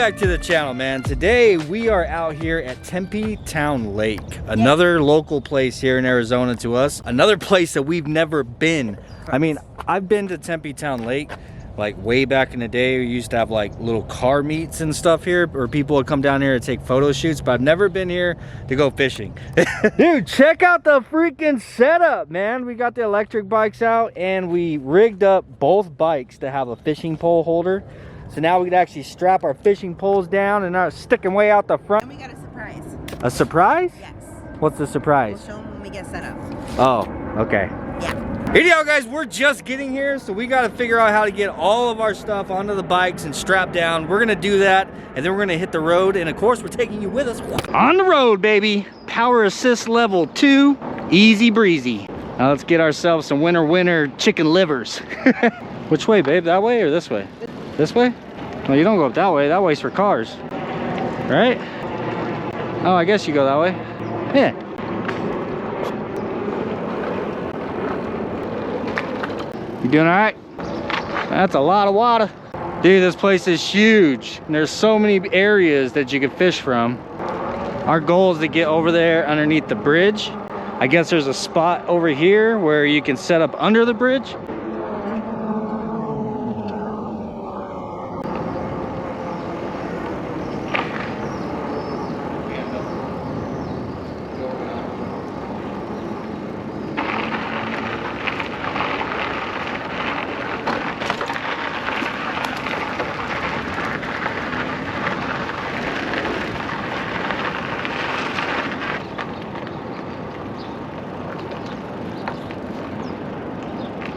back to the channel, man. Today we are out here at Tempe Town Lake, another local place here in Arizona to us, another place that we've never been. I mean, I've been to Tempe Town Lake like way back in the day. We used to have like little car meets and stuff here, or people would come down here to take photo shoots, but I've never been here to go fishing. Dude, check out the freaking setup, man. We got the electric bikes out and we rigged up both bikes to have a fishing pole holder. So now we can actually strap our fishing poles down and not stick them way out the front. And we got a surprise. A surprise? Yes. What's the surprise? We'll show them when we get set up. Oh, okay. Yeah. Here you go, guys. We're just getting here, so we got to figure out how to get all of our stuff onto the bikes and strap down. We're going to do that, and then we're going to hit the road. And of course, we're taking you with us. On the road, baby. Power assist level 2. Easy breezy. Now let's get ourselves some winter chicken livers. Which way, babe? That way or this way? This way? Well, you don't go up that way. That way's for cars. Right? Oh, I guess you go that way. Yeah. You doing all right? That's a lot of water. Dude, this place is huge. And there's so many areas that you can fish from. Our goal is to get over there underneath the bridge. I guess there's a spot over here where you can set up under the bridge.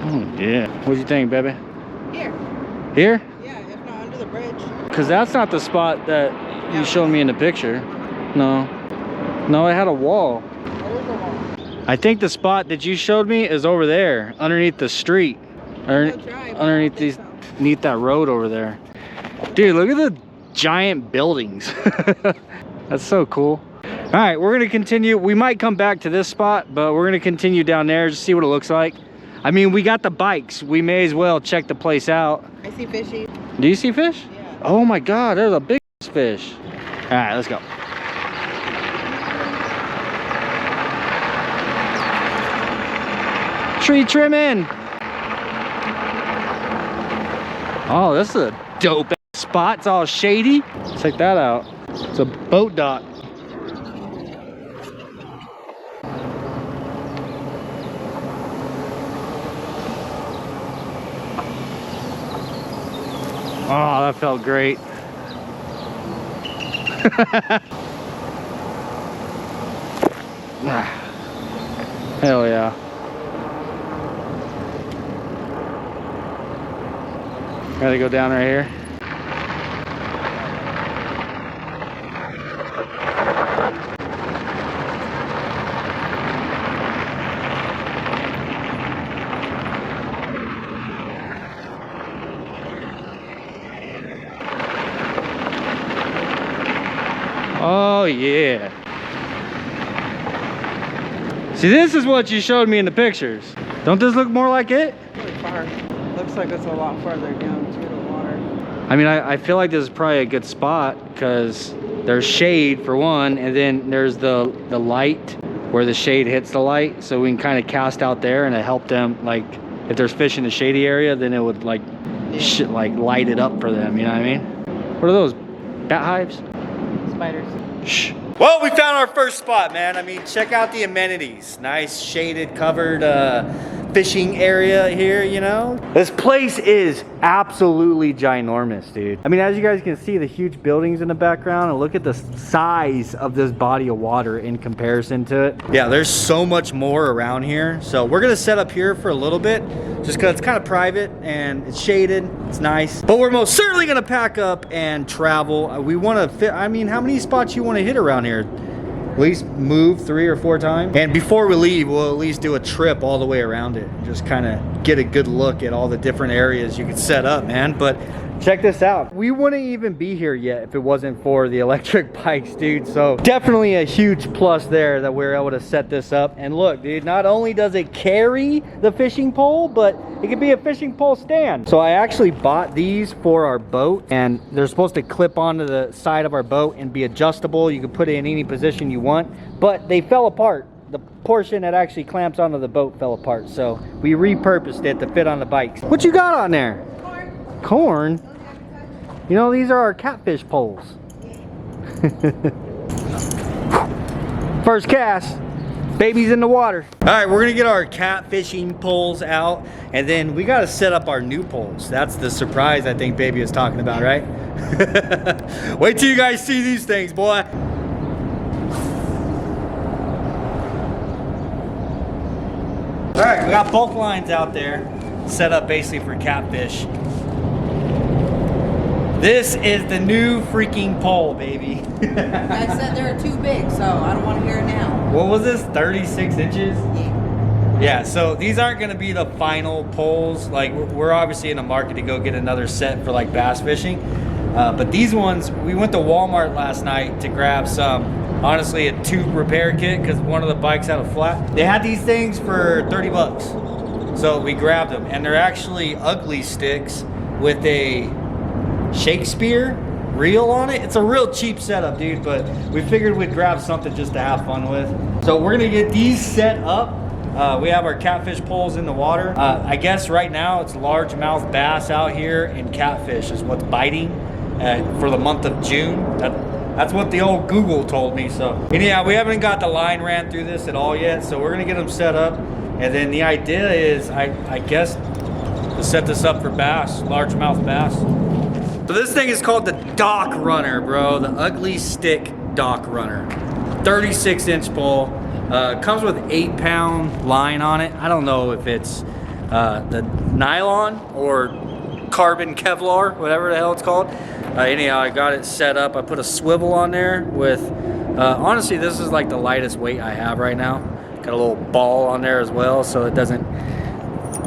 Oh, yeah. What'd you think, baby? Here. Here? Yeah, if not under the bridge. Because that's not the spot that you showed me in the picture. No. No, it had a wall. There is a wall. I think the spot that you showed me is over there, underneath the street. Underneath that road over there. Dude, look at the giant buildings. That's so cool. All right, we're gonna continue. We might come back to this spot, but we're gonna continue down there, just see what it looks like. I mean, we got the bikes. We may as well check the place out. I see fishy. Do you see fish? Yeah. Oh my God, there's a big fish. All right, let's go. Tree trimming. Oh, this is a dope spot. It's all shady. Check that out. It's a boat dock. Oh, that felt great. Hell yeah. Gotta go down right here. Oh yeah. See, this is what you showed me in the pictures. Don't this look more like it? Really far. Looks like it's a lot farther down to the water. I mean, I feel like this is probably a good spot because there's shade for one, and then there's the light where the shade hits the light, so we can kind of cast out there and it help them, like if there's fish in the shady area, then it would like like light it up for them, you know what I mean? What are those? Bat hives? Spiders. Shh. Well, we found our first spot, man. I mean, check out the amenities. Nice shaded, covered fishing area here, you know? This place is absolutely ginormous, dude. I mean, as you guys can see, the huge buildings in the background, and look at the size of this body of water in comparison to it. Yeah, there's so much more around here. So we're gonna set up here for a little bit, just because it's kind of private and it's shaded, it's nice. But we're most certainly gonna pack up and travel. We wanna fit, I mean, how many spots you wanna hit around here? At least move 3 or 4 times. And before we leave, we'll at least do a trip all the way around it. Just kind of get a good look at all the different areas you can set up, man. But Check this out. We wouldn't even be here yet if it wasn't for the electric bikes, dude. So definitely a huge plus there that we're able to set this up. And look, dude, not only does it carry the fishing pole, but it can be a fishing pole stand. So I actually bought these for our boat, and they're supposed to clip onto the side of our boat and be adjustable. You can put it in any position you want, but they fell apart. The portion that actually clamps onto the boat fell apart. So we repurposed it to fit on the bikes. What you got on there? Corn. Corn? You know, these are our catfish poles. First cast, baby's in the water. All right, we're gonna get our catfishing poles out, and then we gotta set up our new poles. That's the surprise I think baby is talking about, right? Wait till you guys see these things, boy. All right, we got bulk lines out there set up basically for catfish. This is the new freaking pole, baby. I said they're too big, so I don't want to hear it now. What was this, 36 inches? Yeah. Yeah, so these aren't gonna be the final poles. Like, we're obviously in a market to go get another set for like bass fishing. But these ones, we went to Walmart last night to grab some, honestly, a tube repair kit because one of the bikes had a flat. They had these things for 30 bucks. So we grabbed them, and they're actually ugly sticks with a Shakespeare reel on it. It's a real cheap setup, dude, but we figured we'd grab something just to have fun with. So we're gonna get these set up. We have our catfish poles in the water. I guess right now it's largemouth bass out here, and catfish is what's biting for the month of June. That's what the old Google told me. So anyhow, we haven't got the line ran through this at all yet, so we're gonna get them set up, and then the idea is I guess to set this up for bass, largemouth bass. So this thing is called the Dock Runner, bro. The ugly stick Dock Runner. 36-inch pole. Comes with 8-pound line on it. I don't know if it's the nylon or carbon Kevlar, whatever the hell it's called. Anyhow, I got it set up. I put a swivel on there with, honestly, this is like the lightest weight I have right now. Got a little ball on there as well, so it doesn't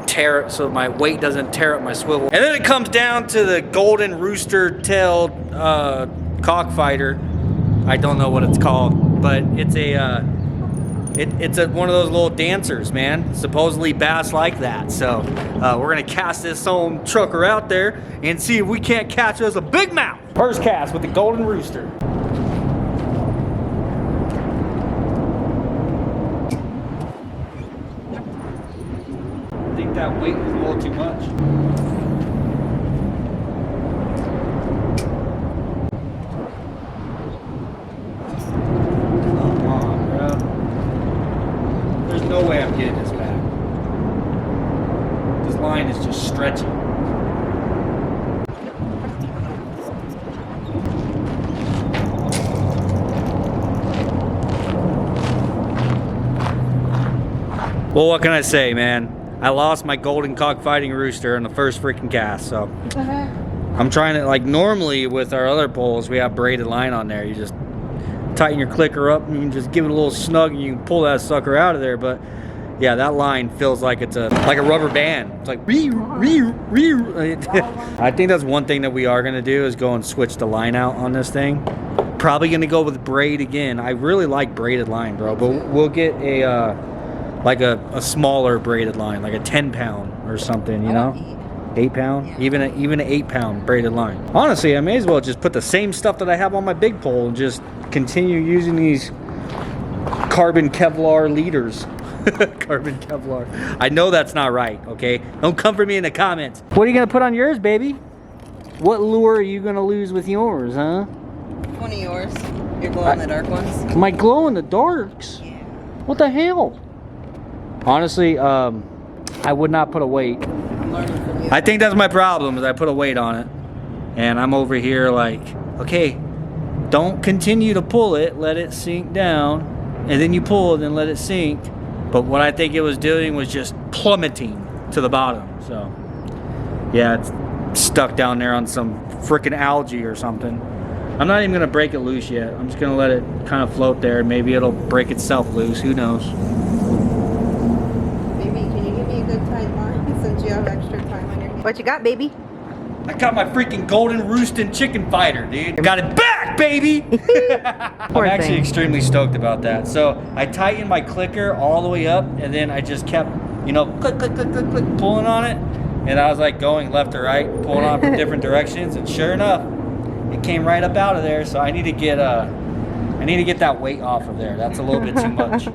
tear it, so my weight doesn't tear up my swivel. And then it comes down to the golden rooster-tailed cockfighter. I don't know what it's called, but it's a one of those little dancers, man. Supposedly bass like that. So we're gonna cast this own trucker out there and see if we can't catch us a big mouth. First cast with the golden rooster. I think that weight was a little too much. Come on, bro. There's no way I'm getting this back. This line is just stretching. Well, what can I say, man? I lost my golden cockfighting rooster in the first freaking cast, so I'm trying to, like, normally with our other poles, we have braided line on there. You just tighten your clicker up and you can just give it a little snug and you can pull that sucker out of there. But yeah, that line feels like it's like a rubber band. It's like I think that's one thing that we are gonna do is go and switch the line out on this thing. Probably gonna go with braid again. I really like braided line, bro, but we'll get a like a smaller braided line, like a 10-pound or something, you know? 8-pound, yeah. even an 8-pound braided line. Honestly, I may as well just put the same stuff that I have on my big pole and just continue using these carbon Kevlar leaders. Carbon Kevlar. I know that's not right, okay? Don't come for me in the comments. What are you gonna put on yours, baby? What lure are you gonna lose with yours, huh? One of yours. Your glow-in-the-dark ones. My glow-in-the-darks? Yeah. What the hell? Honestly, I would not put a weight. I'm learning from you. I think that's my problem, is I put a weight on it. And I'm over here like, okay, don't continue to pull it, let it sink down. And then you pull it and let it sink. But what I think it was doing was just plummeting to the bottom. So, yeah, it's stuck down there on some freaking algae or something. I'm not even gonna break it loose yet. I'm just gonna let it kind of float there. Maybe it'll break itself loose, who knows? Baby, can you give me a good tight line since you have extra time on your hands? What you got, baby? I got my freaking golden roosting chicken fighter, dude. Got it back, baby! I'm actually extremely stoked about that. So I tightened my clicker all the way up, and then I just kept, you know, click, click, click, click, click, pulling on it. And I was like going left to right, pulling on from different directions, and sure enough, it came right up out of there. So I need to get that weight off of there. That's a little bit too much.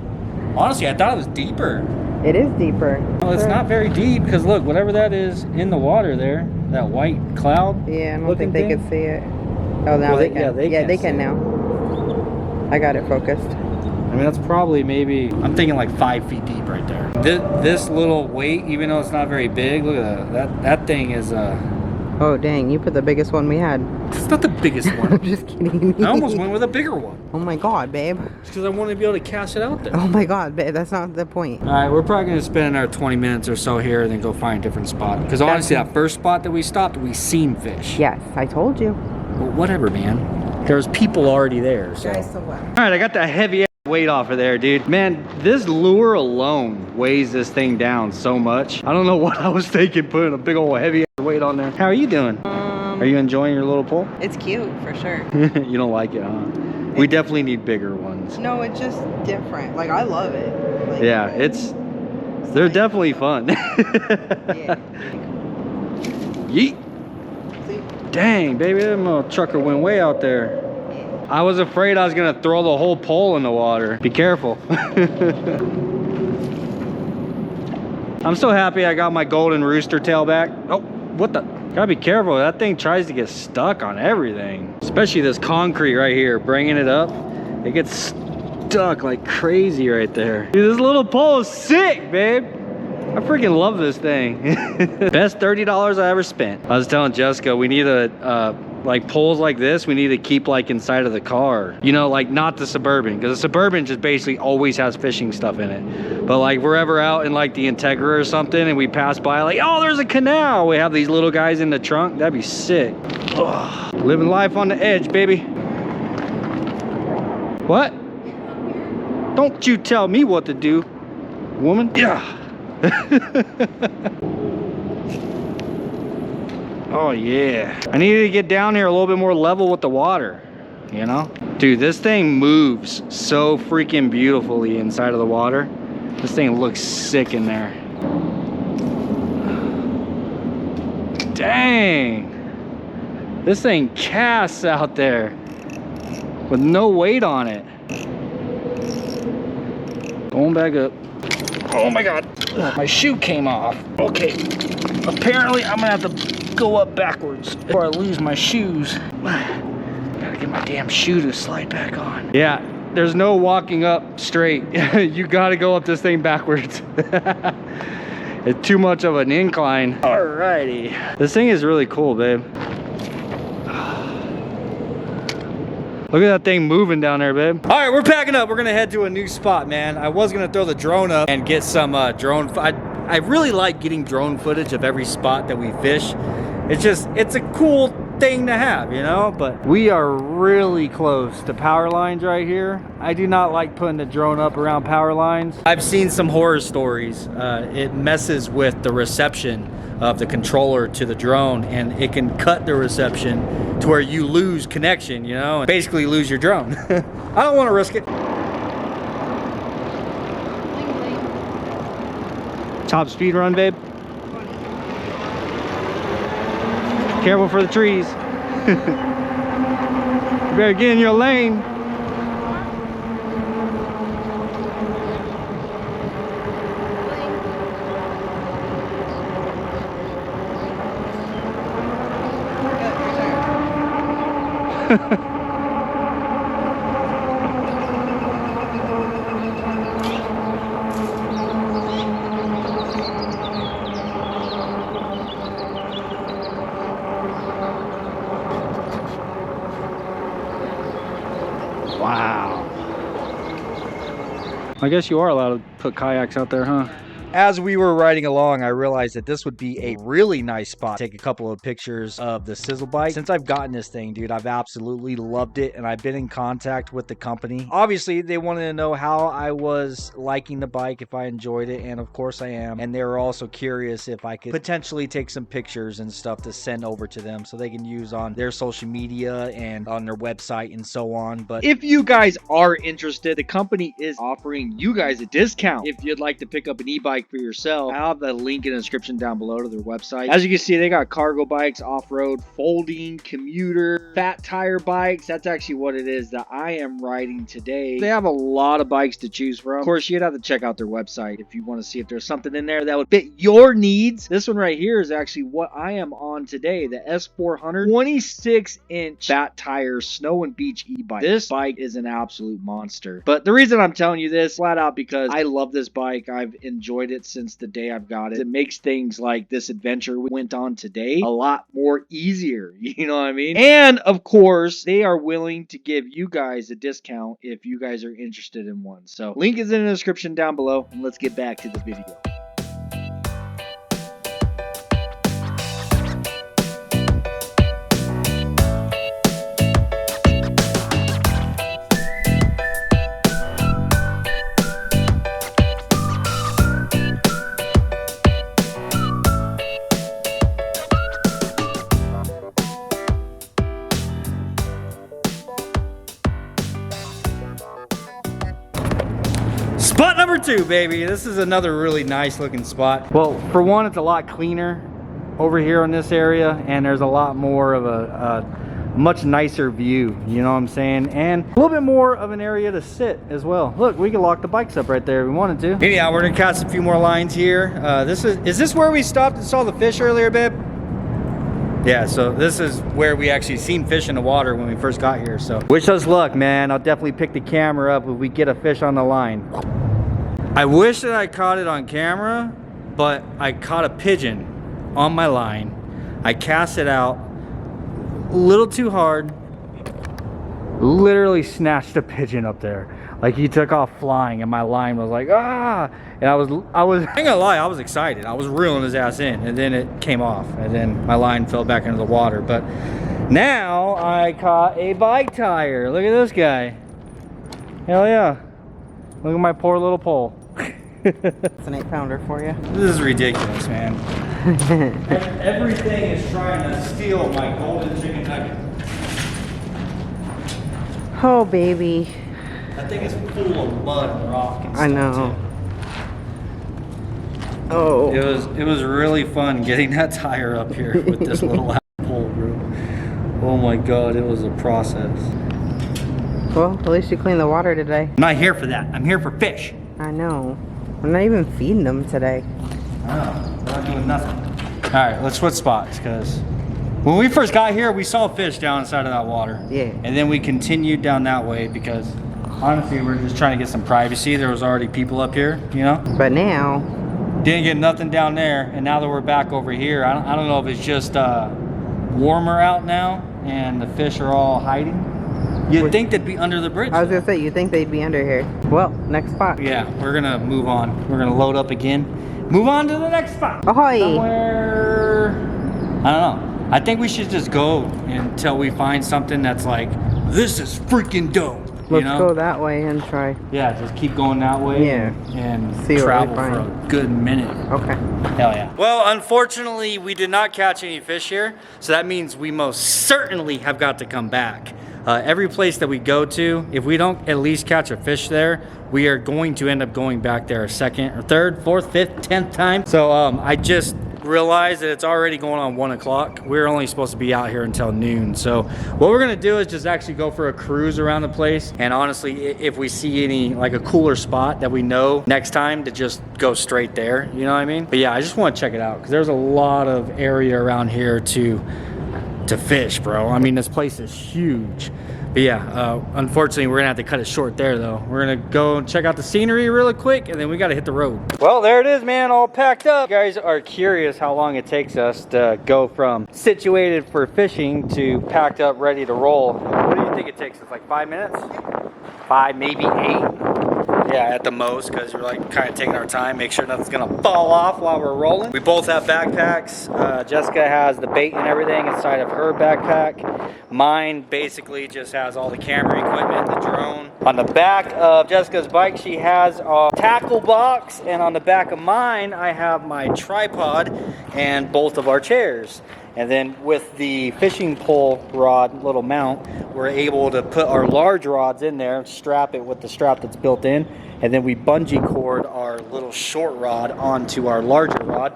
Honestly, I thought it was deeper. It is deeper. Well, it's not very deep because look, whatever that is in the water there, that white cloud. Yeah, I don't think they could see it. Oh, now they can. Yeah, they can now. I got it focused. I mean, that's probably maybe, I'm thinking like 5 feet deep right there. This little weight, even though it's not very big, look at that. That thing is Oh dang, you put the biggest one we had. It's not the biggest one. I'm just kidding. I almost went with a bigger one. Oh my god, babe. Just because I wanted to be able to cast it out there. Oh my god, babe, that's not the point. Alright, we're probably going to spend our 20 minutes or so here and then go find a different spot. Because honestly, that first spot that we stopped, we seen fish. Yes, I told you. Well, whatever, man. There's people already there, so. Alright, I got that heavy weight off of there, dude. Man, this lure alone weighs this thing down so much. I don't know what I was thinking putting a big old heavy weight on there. How are you doing? Are you enjoying your little pull? It's cute, for sure. You don't like it, huh? We definitely need bigger ones. No, it's just different. Like, I love it. Like, yeah, they're definitely fun. Yeah. Yeet. See? Dang, baby, that little trucker went way out there. I was afraid I was gonna throw the whole pole in the water. Be careful. I'm so happy I got my golden rooster tail back. Oh, what the? Gotta be careful. That thing tries to get stuck on everything. Especially this concrete right here. Bringing it up, it gets stuck like crazy right there. Dude, this little pole is sick, babe. I freaking love this thing. Best $30 I ever spent. I was telling Jessica, we need like poles like this, we need to keep like inside of the car. You know, like not the Suburban, because the Suburban just basically always has fishing stuff in it. But like we're ever out in like the Integra or something and we pass by like, oh, there's a canal. We have these little guys in the trunk. That'd be sick. Ugh. Living life on the edge, baby. What? Don't you tell me what to do, woman. Yeah. Oh yeah, I needed to get down here a little bit more level with the water, you know? Dude, this thing moves so freaking beautifully inside of the water. This thing looks sick in there. Dang, this thing casts out there with no weight on it. Going back up. Oh my god, my shoe came off. Okay, apparently I'm gonna have to go up backwards or I lose my shoes. Gotta get my damn shoe to slide back on. Yeah, there's no walking up straight. You gotta go up this thing backwards. It's too much of an incline. Alrighty. This thing is really cool, babe. Look at that thing moving down there, babe. All right, we're packing up. We're gonna head to a new spot, man. I was gonna throw the drone up and get some drone. I really like getting drone footage of every spot that we fish. It's a cool thing to have, you know? But we are really close to power lines right here. I do not like putting the drone up around power lines. I've seen some horror stories. It messes with the reception of the controller to the drone, and it can cut the reception to where you lose connection, you know, and basically lose your drone. I don't want to risk it. Top speed run, babe. Careful for the trees. You better get in your lane. Wow. I guess you are allowed to put kayaks out there, huh? As we were riding along, I realized that this would be a really nice spot. Take a couple of pictures of the SIZZLEBK. Since I've gotten this thing, dude, I've absolutely loved it, and I've been in contact with the company. Obviously, they wanted to know how I was liking the bike, if I enjoyed it, and of course I am. And they were also curious if I could potentially take some pictures and stuff to send over to them so they can use on their social media and on their website and so on. But if you guys are interested, the company is offering you guys a discount if you'd like to pick up an e-bike for yourself. I'll have the link in the description down below to their website. As you can see, they got cargo bikes, off-road, folding, commuter, fat tire bikes. That's actually what it is that I am riding today. They have a lot of bikes to choose from. Of course, you'd have to check out their website if you want to see if there's something in there that would fit your needs. This one right here is actually what I am on today, the S400 26-inch fat tire snow and beach e-bike. This bike is an absolute monster. But the reason I'm telling you this flat out because I love this bike. I've enjoyed it since the day I've got it. It makes things like this adventure we went on today a lot more easier. You know what I mean? And of course, they are willing to give you guys a discount if you guys are interested in one. So link is in the description down below, and let's get back to the video. Spot number 2, baby. This is another really nice looking spot. Well, for one, it's a lot cleaner over here in this area, and there's a lot more of a much nicer view, you know what I'm saying? And a little bit more of an area to sit as well. Look, we can lock the bikes up right there if we wanted to. Anyhow, we're gonna cast a few more lines here. Is this where we stopped and saw the fish earlier, babe? Yeah, so this is where we actually seen fish in the water when we first got here. So wish us luck, man. I'll definitely pick the camera up if we get a fish on the line. I wish that I caught it on camera, but I caught a pigeon on my line. I cast it out a little too hard. Literally snatched a pigeon up there. Like he took off flying and my line was like, ah! And I was I ain't gonna lie, I was excited. I was reeling his ass in, and then it came off, and then my line fell back into the water. But now I caught a bike tire. Look at this guy. Hell yeah. Look at my poor little pole. It's an 8-pounder for you. This is ridiculous, man. Everything is trying to steal my golden chicken nugget. Oh, baby. That thing is full of mud and rock and stuff. I know. Too. Oh. It was really fun getting that tire up here with this little pole, bro. Oh my god, it was a process. Well, at least you cleaned the water today. I'm not here for that. I'm here for fish. I know. I'm not even feeding them today. Oh, we're not doing nothing. All right, let's switch spots, because when we first got here, we saw fish down inside of that water. Yeah. And then we continued down that way because honestly, we're just trying to get some privacy. There was already people up here, you know? But now, didn't get nothing down there. And now that we're back over here, I don't know if it's just warmer out now and the fish are all hiding. You'd think they'd be under the bridge. I was gonna say, you'd think they'd be under here. Well, next spot. Yeah, we're gonna move on. We're gonna load up again. Move on to the next spot. Ahoy! Somewhere, I don't know. I think we should just go until we find something that's like, this is freaking dope. Let's go that way and try. Yeah, just keep going that way. Yeah. And see travel for a good minute. Okay. Hell yeah. Well, unfortunately, we did not catch any fish here, so that means we most certainly have got to come back. Every place that we go to, if we don't at least catch a fish there, we are going to end up going back there a second or third, fourth, fifth, 10th time. So I just realized that it's already going on 1 o'clock. We're only supposed to be out here until noon. So what we're gonna do is just actually go for a cruise around the place. And honestly, if we see any, like a cooler spot that we know next time, to just go straight there, you know what I mean? But yeah, I just wanna check it out because there's a lot of area around here to fish, bro. I mean, this place is huge. But yeah, unfortunately, we're gonna have to cut it short there though. We're gonna go check out the scenery really quick, and then we gotta hit the road. Well, there it is, man, all packed up. You guys are curious how long it takes us to go from situated for fishing to packed up, ready to roll. What do you think it takes us, like 5 minutes? 5, maybe 8? Yeah, at the most, because we're like kind of taking our time, make sure nothing's gonna fall off while we're rolling. We both have backpacks. Jessica has the bait and everything inside of her backpack. Mine basically just has all the camera equipment, the drone. On the back of Jessica's bike, she has a tackle box, and on the back of mine, I have my tripod and both of our chairs. And then with the fishing pole rod little mount, we're able to put our large rods in there, strap it with the strap that's built in, and then we bungee cord our little short rod onto our larger rod.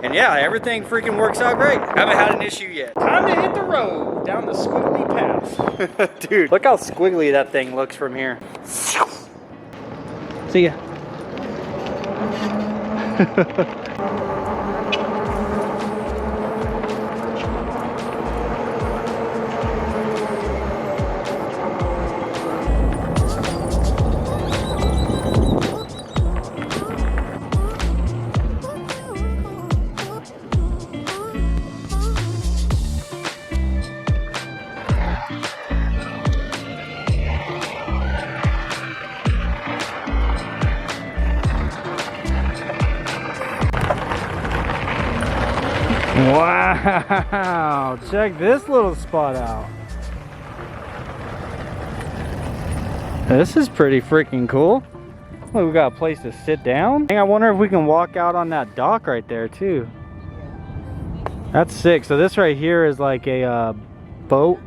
And yeah, everything freaking works out great. Haven't had an issue yet. Time to hit the road down the squiggly path. Dude, look how squiggly that thing looks from here. See ya. Wow, check this little spot out. This is pretty freaking cool. Look, we got a place to sit down. I wonder if we can walk out on that dock right there too. That's sick. So this right here is like a boat,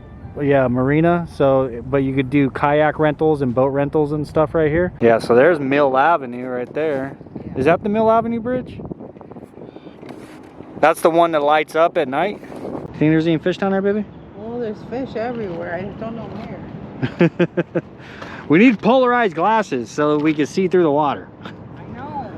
yeah, marina. So, but you could do kayak rentals and boat rentals and stuff right here. Yeah, so there's Mill Avenue right there. Is that the Mill Avenue Bridge? That's the one that lights up at night. Think there's any fish down there, baby? Well, there's fish everywhere. I just don't know where. We need polarized glasses so that we can see through the water. I know.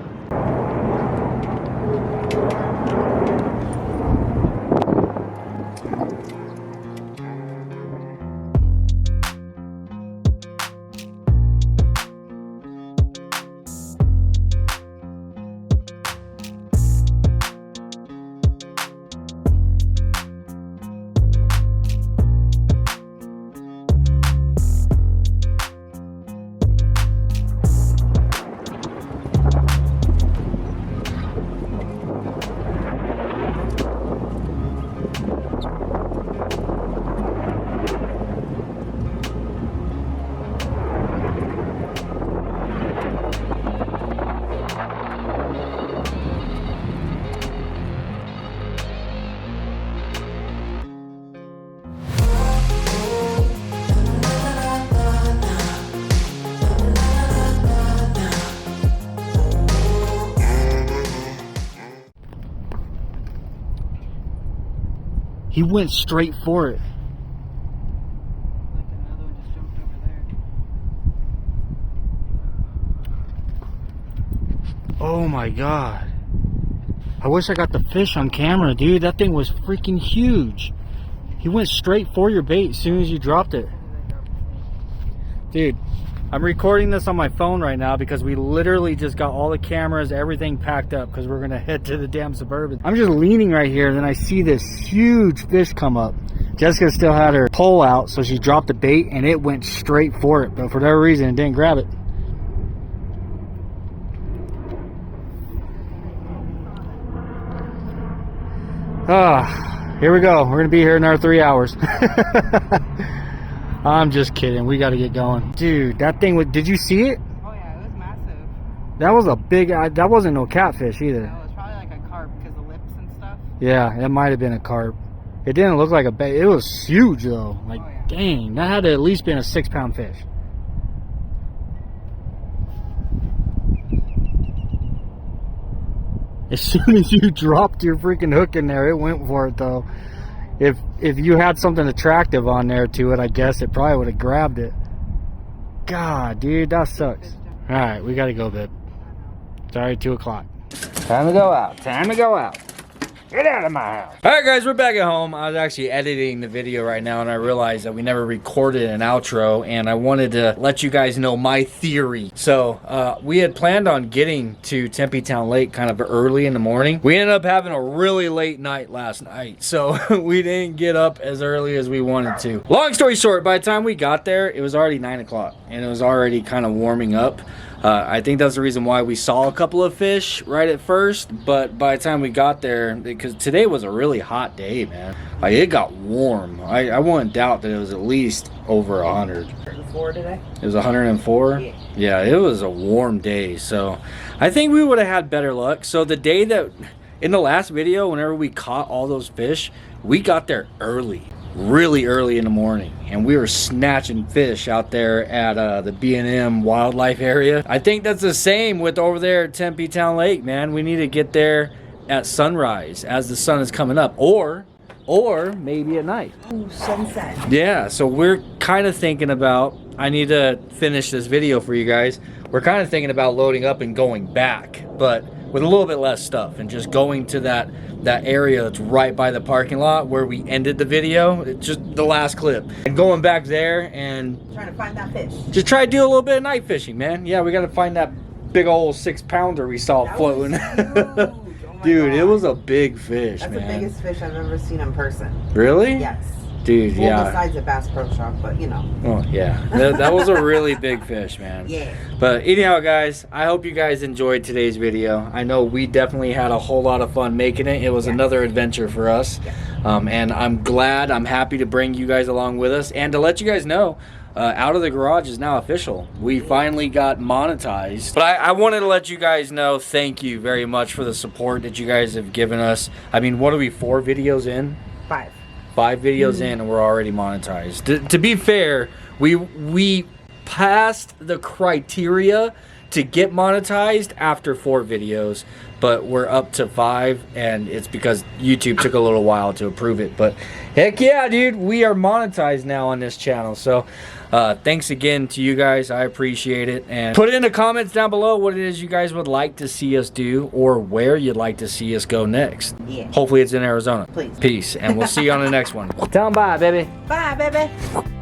He went straight for it. Like another one just jumped over there. Oh my god. I wish I got the fish on camera, dude. That thing was freaking huge. He went straight for your bait as soon as you dropped it. Dude, I'm recording this on my phone right now because we literally just got all the cameras, everything packed up because we're gonna head to the damn Suburban. I'm just leaning right here and then I see this huge fish come up. Jessica still had her pole out, so she dropped the bait and it went straight for it, but for whatever reason it didn't grab it. Ah, here we go. We're gonna be here in our 3 hours. I'm just kidding. We got to get going. Dude, that thing was... Did you see it? Oh yeah, it was massive. That was a big... That wasn't no catfish either. No, it was probably like a carp because the lips and stuff. Yeah, it might have been a carp. It didn't look like a bait. It was huge though. Like, oh, yeah. Dang. That had to at least been a 6-pound fish. As soon as you dropped your freaking hook in there, it went for it though. If you had something attractive on there to it, I guess it probably would have grabbed it. God, dude, that sucks. All right, we got to go, babe. It's already 2 o'clock. Time to go out. Time to go out. Get out of my house. All right, guys, we're back at home. I was actually editing the video right now, and I realized that we never recorded an outro, and I wanted to let you guys know my theory. So we had planned on getting to Tempe Town Lake kind of early in the morning. We ended up having a really late night last night, so we didn't get up as early as we wanted to. Long story short, by the time we got there, it was already 9 o'clock, and it was already kind of warming up. I think that's the reason why we saw a couple of fish right at first, but by the time we got there, because today was a really hot day, man. Like, it got warm. I wouldn't doubt that it was at least over 100. 104 today? It was 104? Yeah, it was a warm day, so I think we would have had better luck. So the day that, in the last video, whenever we caught all those fish, we got there early. Really early in the morning, and we were snatching fish out there at the B&M wildlife area. I think that's the same with over there at Tempe Town Lake, man. We need to get there at sunrise as the sun is coming up, or maybe at night. Ooh, sunset. Yeah, so we're kind of thinking about, I need to finish this video for you guys. We're kind of thinking about loading up and going back, but with a little bit less stuff, and just going to that area that's right by the parking lot where we ended the video. It's just the last clip, and going back there and Trying to find that fish. just try to do a little bit of night fishing, man. Yeah, we got to find that big old 6-pounder we saw That floating. was huge. Oh my Dude, God. it was a big fish. That's man. the biggest fish I've ever seen in person. Really? Yes. Dude, Well, yeah. besides the Bass Pro Shop, but you know. Oh yeah, that was a really big fish, man. Yeah. But anyhow, guys, I hope you guys enjoyed today's video. I know we definitely had a whole lot of fun making it. It was another adventure for us. And I'm happy to bring you guys along with us, and to let you guys know, Out of the Garage is now official. We finally got monetized. But I wanted to let you guys know, thank you very much for the support that you guys have given us. I mean, what are we, 4 videos in? 5 videos in, and we're already monetized. To be fair, we passed the criteria to get monetized after 4 videos, but we're up to 5, and it's because YouTube took a little while to approve it. But heck yeah, dude, we are monetized now on this channel. So thanks again to you guys. I appreciate it, and put in the comments down below what it is you guys would like to see us do, or where you'd like to see us go next. Yeah. Hopefully it's in Arizona. Please. Peace, and we'll see you on the next one. Tell them bye, baby. Bye, baby.